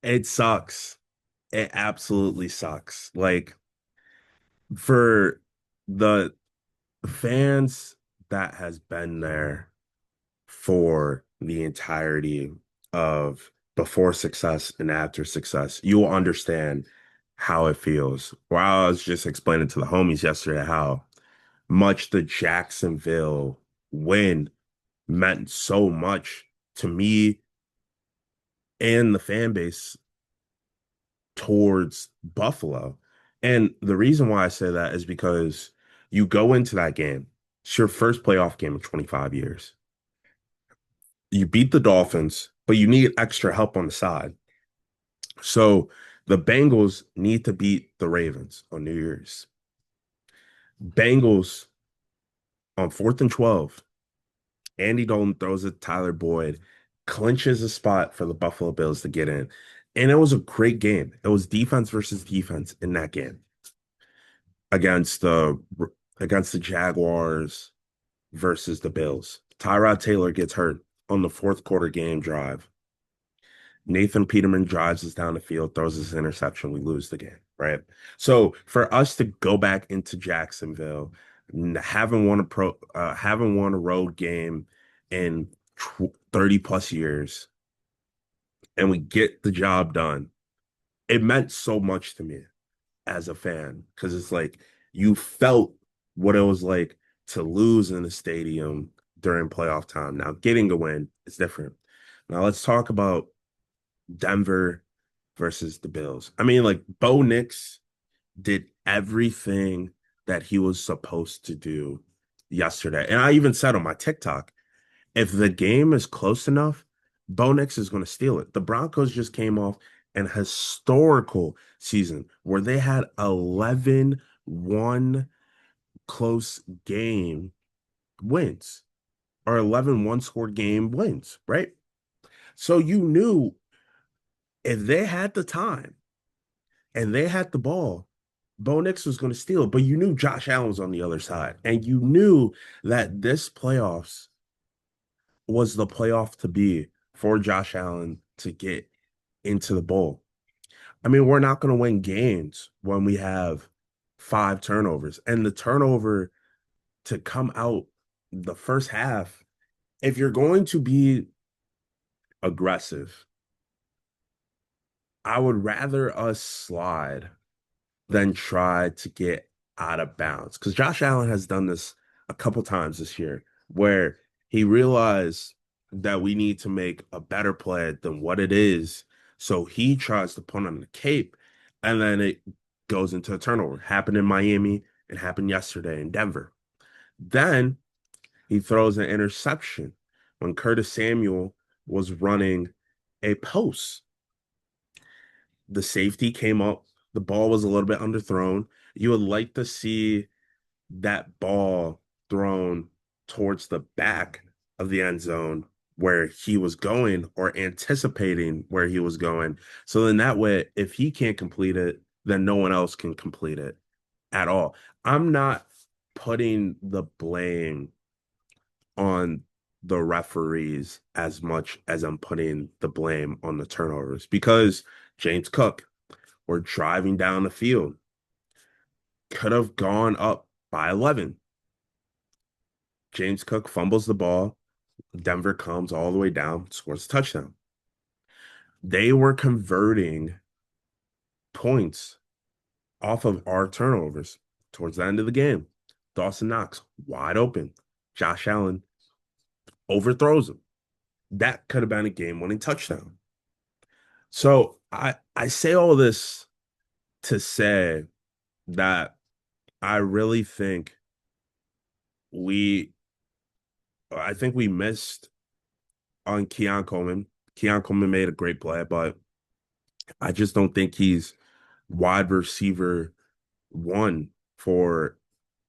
It sucks. It absolutely sucks. Like for the fans that has been there for the entirety of before success and after success, you will understand how it feels. While I was just explaining to the homies yesterday how much the Jacksonville win meant so much to me and the fan base towards Buffalo. And the reason why I say that is because you go into that game, it's your first playoff game in 25 years. You beat the Dolphins, but you need extra help on the side. So the Bengals need to beat the Ravens on New Year's. Bengals on 4th and 12. Andy Dalton throws it to Tyler Boyd, clinches a spot for the Buffalo Bills to get in. And it was a great game. It was defense versus defense in that game against the against the Jaguars versus the Bills. Tyrod Taylor gets hurt on the fourth quarter game drive. Nathan Peterman drives us down the field, throws us an interception. We lose the game, right? So for us to go back into Jacksonville, haven't won a road game in 30 plus years, and we get the job done, it meant so much to me as a fan because it's like you felt what it was like to lose in the stadium during playoff time. Now, getting a win is different. Now, let's talk about Denver versus the Bills. I mean, like Bo Nix did everything that he was supposed to do yesterday. And I even said on my TikTok, if the game is close enough, Bo Nix is going to steal it. The Broncos just came off an historical season where they had 11-1 close game wins or 11-1 scored game wins, right? So you knew if they had the time and they had the ball, Bo Nix was going to steal it. But you knew Josh Allen was on the other side. And you knew that this playoffs was the playoff to be for Josh Allen to get into the bowl. I mean, we're not going to win games when we have five turnovers. And the turnover to come out the first half, if you're going to be aggressive, I would rather us slide than try to get out of bounds. Because Josh Allen has done this a couple times this year where he realized that we need to make a better play than what it is. So he tries to put on the cape and then it goes into a turnover. Happened in Miami. It happened yesterday in Denver. Then he throws an interception when Curtis Samuel was running a post. The safety came up. The ball was a little bit underthrown. You would like to see that ball thrown towards the back of the end zone where he was going or anticipating where he was going. So then that way, if he can't complete it, then no one else can complete it at all. I'm not putting the blame on the referees as much as I'm putting the blame on the turnovers because James Cook, we're driving down the field, could have gone up by 11. James Cook fumbles the ball. Denver comes all the way down, scores a touchdown. They were converting points off of our turnovers towards the end of the game. Dawson Knox wide open. Josh Allen overthrows him. That could have been a game-winning touchdown. So I say all this to say that I really think we I think we missed on Keon Coleman. Keon Coleman made a great play, but I just don't think he's wide receiver one for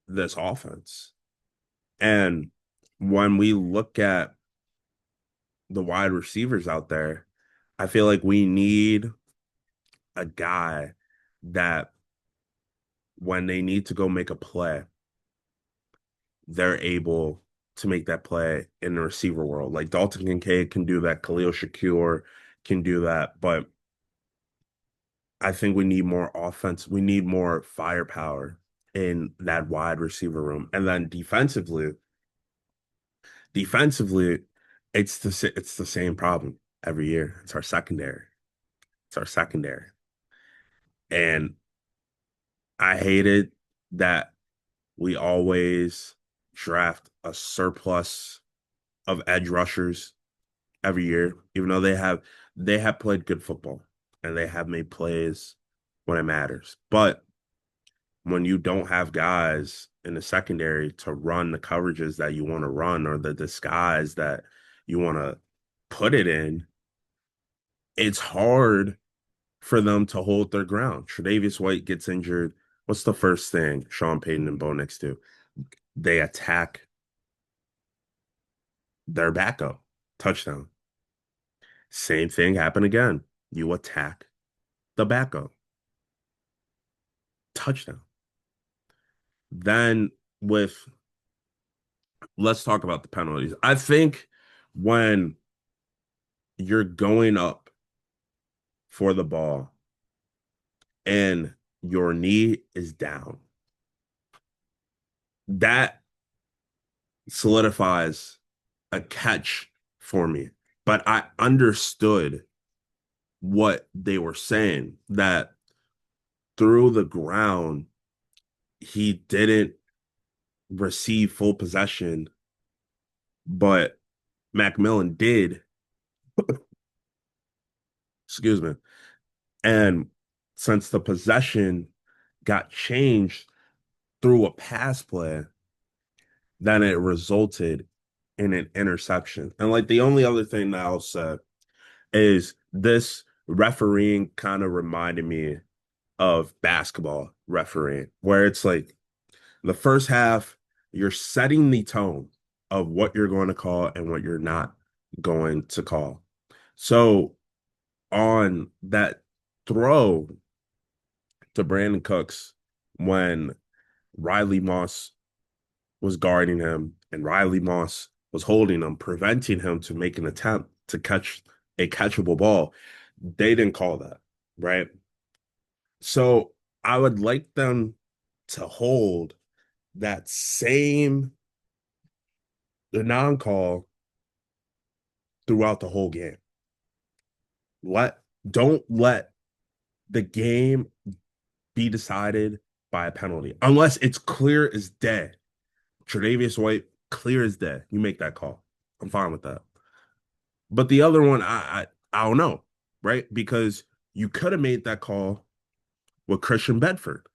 this offense. And when we look at the wide receivers out there, I feel like we need a guy that when they need to go make a play, they're able to make that play in the receiver world. Like Dalton Kincaid can do that, Khalil Shakir can do that, but I think we need more offense. We need more firepower in that wide receiver room. And then defensively, it's the same problem every year. It's our secondary. It's our secondary. And I hated that we always draft a surplus of edge rushers every year, even though they have played good football and they have made plays when it matters. But when you don't have guys in the secondary to run the coverages that you want to run or the disguise that you want to put it in, it's hard for them to hold their ground. Tre'Davious White gets injured. What's the first thing Sean Payton and Bo Nix do? They attack their backup. Touchdown. Same thing happened again. You attack the backup. Touchdown. Then with let's talk about the penalties. I think when you're going up for the ball and your knee is down, that solidifies a catch for me. But I understood what they were saying that through the ground, he didn't receive full possession, but Macmillan did. Excuse me. And since the possession got changed through a pass play, then it resulted in an interception. And like the only other thing that I'll say is this refereeing kind of reminded me of basketball refereeing, where it's like the first half, you're setting the tone of what you're going to call and what you're not going to call. So on that throw to Brandon Cooks, when Riley Moss was guarding him and Riley Moss was holding him, preventing him to make an attempt to catch a catchable ball, they didn't call that, right? So I would like them to hold that same the non-call throughout the whole game. Don't let the game be decided by a penalty unless it's clear as day. Tre'Davious White, clear as day. You make that call. I'm fine with that. But the other one, I don't know, right? Because you could have made that call with Christian Bedford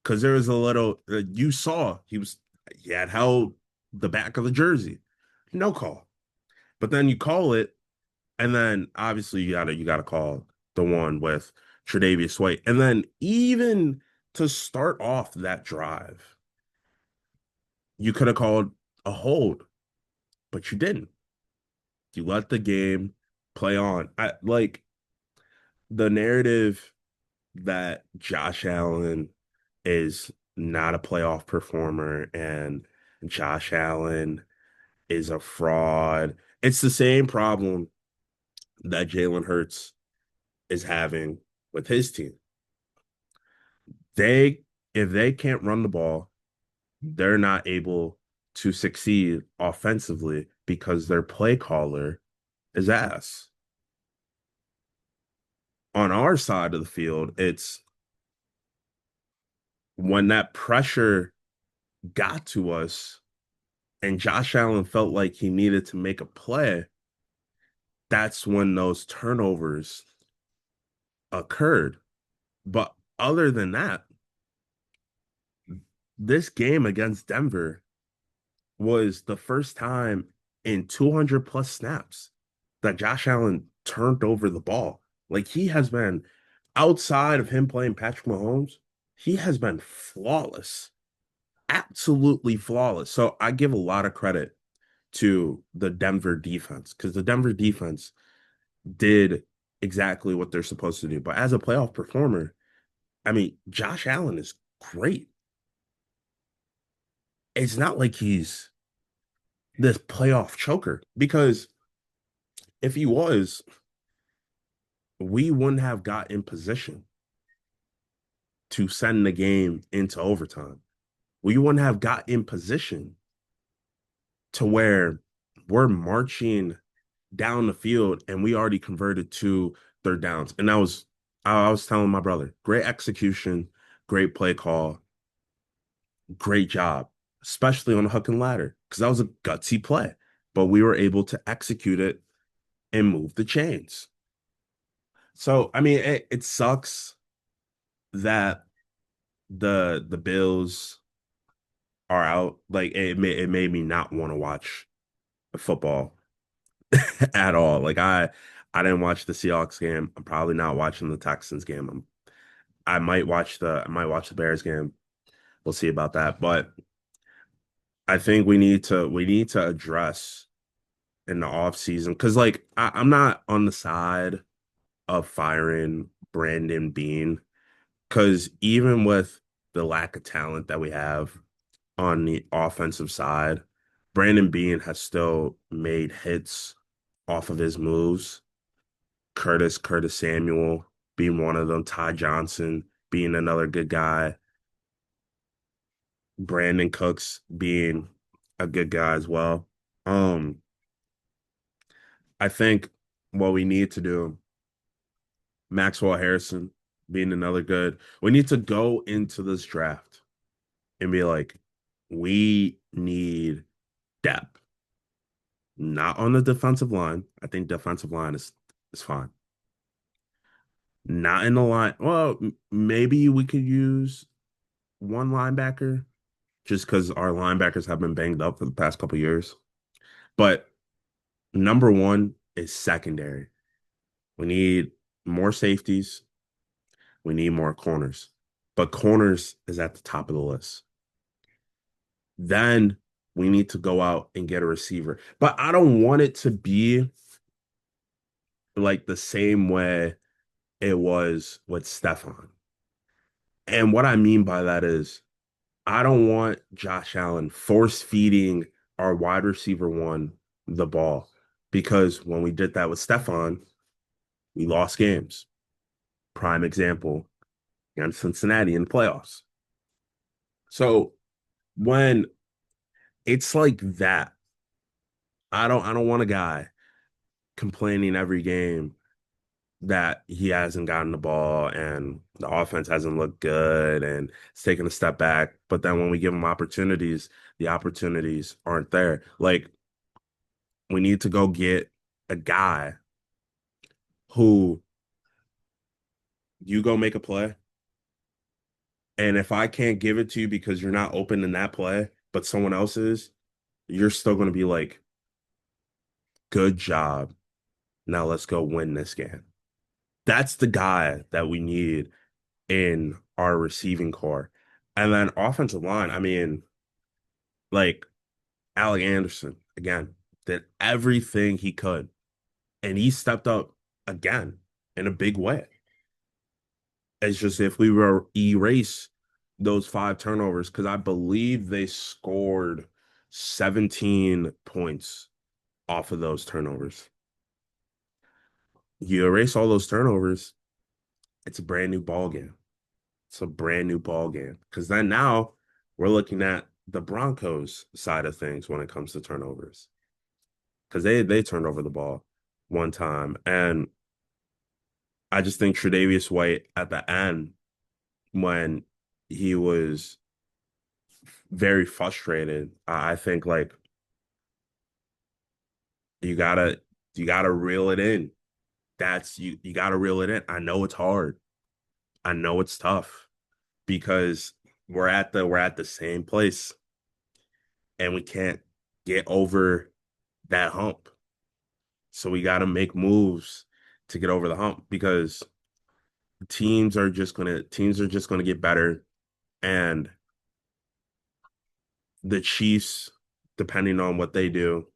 because there was a little you saw he had held the back of the jersey, no call. But then you call it, and then obviously you gotta call the one with Tre'Davious White, and then even to start off that drive, you could have called a hold, but you didn't. You let the game play on. I like the narrative that Josh Allen is not a playoff performer and Josh Allen is a fraud. It's the same problem that Jalen Hurts is having with his team. They, if they can't run the ball, they're not able to succeed offensively because their play caller is ass. On our side of the field, it's when that pressure got to us and Josh Allen felt like he needed to make a play, that's when those turnovers occurred. But other than that, this game against Denver was the first time in 200 plus snaps that Josh Allen turned over the ball. Like he has been outside of him playing Patrick Mahomes, he has been flawless, absolutely flawless. So I give a lot of credit to the Denver defense because the Denver defense did exactly what they're supposed to do. But as a playoff performer, I mean, Josh Allen is great. It's not like he's this playoff choker because if he was, we wouldn't have got in position. to send the game into overtime. We wouldn't have got in position to where we're marching down the field and we already converted to third downs. And I was telling my brother, great execution, great play call, great job, especially on the hook and ladder, because that was a gutsy play. But we were able to execute it and move the chains. So I mean, it sucks that the Bills are out. Like it made me not want to watch football at all. I didn't watch the Seahawks game. I'm probably not watching the Texans game. I might watch the Bears game. We'll see about that. But I think we need to address in the off season because I'm not on the side of firing Brandon Beane because even with the lack of talent that we have on the offensive side, Brandon Beane has still made hits off of his moves. Curtis Samuel being one of them, Ty Johnson being another good guy, Brandon Cooks being a good guy as well. Um, I think what we need to do, Maxwell Harrison being another good, we need to go into this draft and be like, we need depth, not on the defensive line. I think defensive line is fine. Not in the line. Well, maybe we could use one linebacker just because our linebackers have been banged up for the past couple years. But number one is secondary. We need more safeties. We need more corners. But corners is at the top of the list. Then we need to go out and get a receiver. But I don't want it to be like the same way it was with Stefan. And what I mean by that is I don't want Josh Allen force feeding our wide receiver one the ball because when we did that with Stefan, we lost games. Prime example against Cincinnati in the playoffs. So when it's like that, I don't want a guy complaining every game that he hasn't gotten the ball and the offense hasn't looked good and it's taking a step back. But then when we give him opportunities, the opportunities aren't there. Like we need to go get a guy who you go make a play. And if I can't give it to you because you're not open in that play, but someone else is, you're still going to be like, good job. Now let's go win this game. That's the guy that we need in our receiving core. And then offensive line, I mean, like Alec Anderson, again, did everything he could. And he stepped up again in a big way. It's just if we were erase those five turnovers, because I believe they scored 17 points off of those turnovers. You erase all those turnovers, it's a brand new ball game. It's a brand new ball game. Because then now we're looking at the Broncos side of things when it comes to turnovers. Because they turned over the ball one time. And I just think Tre'Davious White at the end, when he was very frustrated, I think like you gotta you gotta reel it in. You gotta reel it in. I know it's hard. I know it's tough because we're at the same place and we can't get over that hump. So we got to make moves to get over the hump because teams are just gonna get better, and the Chiefs, depending on what they do,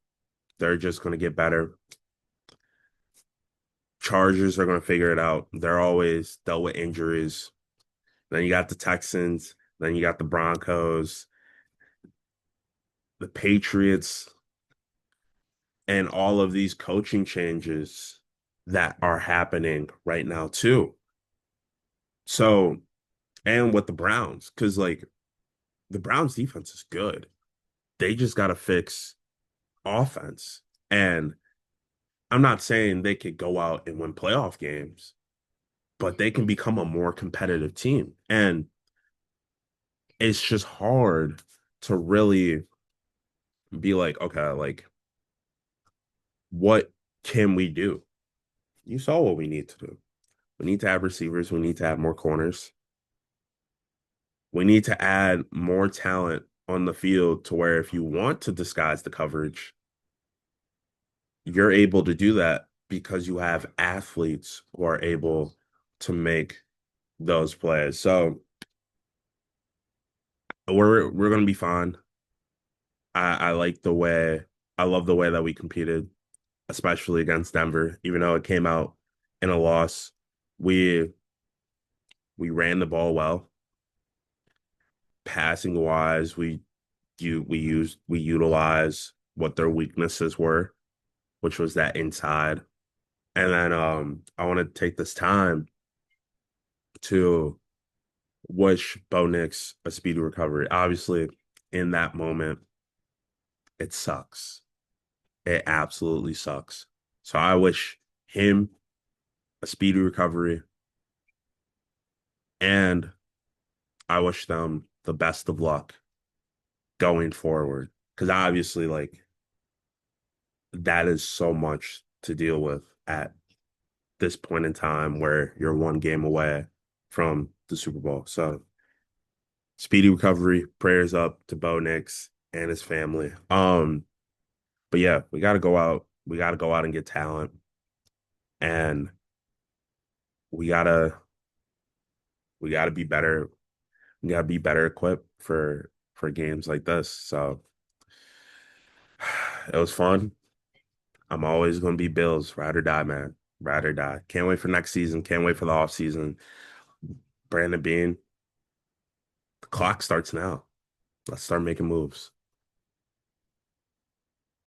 they're just gonna get better. Chargers are gonna figure it out. They're always dealt with injuries. Then you got the Texans. Then you got the Broncos, the Patriots, and all of these coaching changes that are happening right now too. So and with the Browns, because like the Browns defense is good. They just got to fix offense. And I'm not saying they could go out and win playoff games, but they can become a more competitive team. And it's just hard to really be like, okay, like what can we do? You saw what we need to do. We need to have receivers. We need to have more corners. We need to add more talent on the field to where if you want to disguise the coverage, you're able to do that because you have athletes who are able to make those plays. So we're gonna be fine. I like the way I love the way that we competed, especially against Denver, even though it came out in a loss. We we ran the ball well. Passing wise, we utilize what their weaknesses were, which was that inside. And then I want to take this time to wish Bo Nix a speedy recovery. Obviously, in that moment, it sucks. It absolutely sucks. So I wish him a speedy recovery, and I wish them the best of luck going forward. Because obviously, like that is so much to deal with at this point in time where you're one game away from the Super Bowl. So speedy recovery, prayers up to Bo Nix and his family. But yeah, we gotta go out. We gotta go out and get talent. And we gotta we gotta be better. We gotta be better equipped for games like this. So it was fun. I'm always gonna be Bills, ride or die, man. Ride or die. Can't wait for next season. Can't wait for the off season. Brandon Beane, the clock starts now. Let's start making moves.